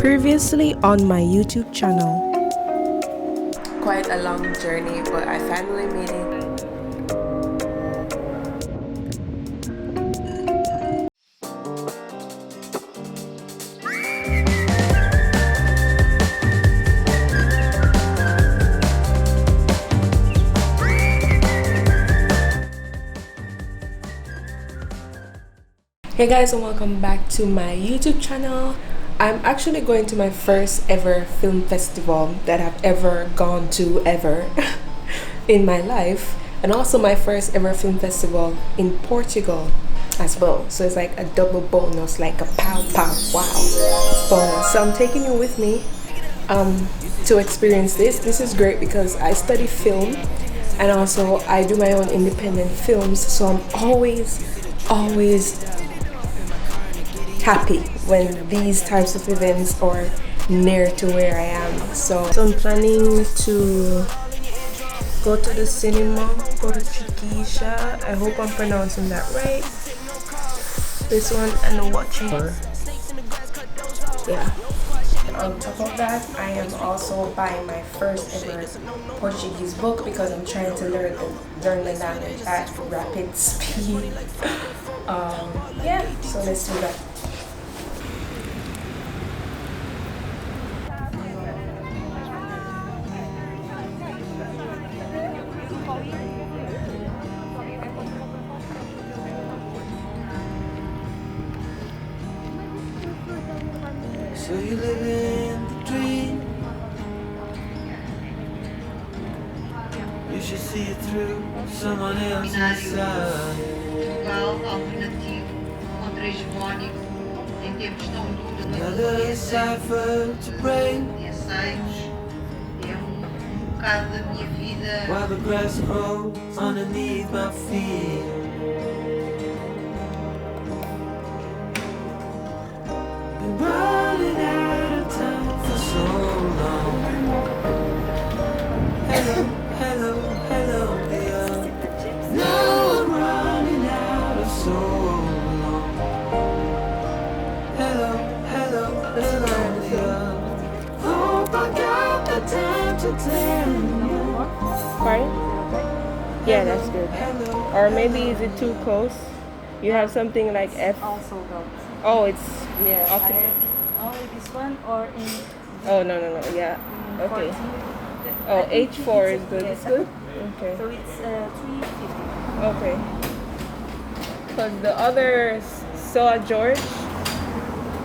Previously on my YouTube channel. Quite a long journey, but I finally made it. Hey guys, and welcome back to my YouTube channel. I'm actually going to my first ever film festival that I've ever gone to ever in my life, and also my first ever film festival in Portugal as well. So it's like a double bonus, like a pow pow wow bonus. So I'm taking you with me to experience this. This is great because I study film and also I do my own independent films, so I'm always happy when these types of events are near to where I am. So I'm planning to go to the cinema Portuguese. I hope I'm pronouncing that right. This one and watching. Yeah. On top of that, I am also buying my first ever Portuguese book because I'm trying to learn the language at rapid speed. Yeah, so let's do that. So you live in the dream. You should see it through someone else's side. Portugal alternativo contra-hegemónico em tempos tão duros não Another cipher to break e aceitos. É bocado da minha vida. while the grass grows underneath my feet. Been running out of time for so long. Hello, hello, hello, dear. Now I'm running out of so long. Hello, hello, hello, dear. Hope I got the time to tell you. Pardon? Yeah, that's good. Hello, Or maybe is it too close? You have something like F. Also got. Oh, it's Yeah. okay. Only this one or in. Oh no. Yeah. Okay. 14. Oh, I think H4 is it's- good. yes. It's good. Okay. So it's 350. Okay. Because the other Soa George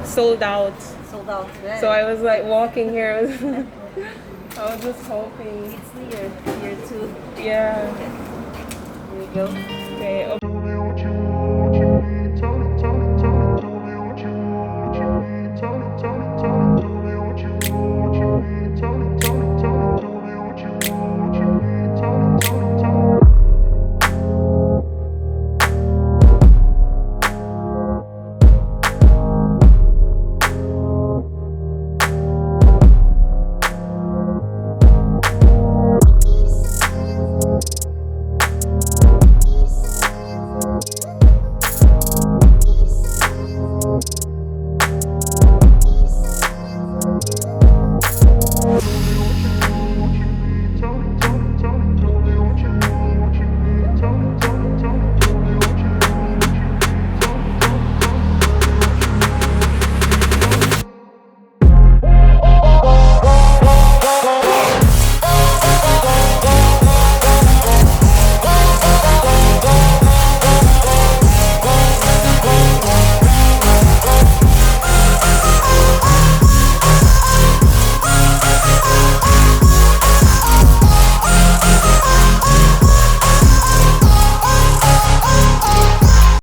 sold out, Sold out. Yeah. so I was like walking here. I was just hoping. It's near here too. Yeah. Here we go. Okay.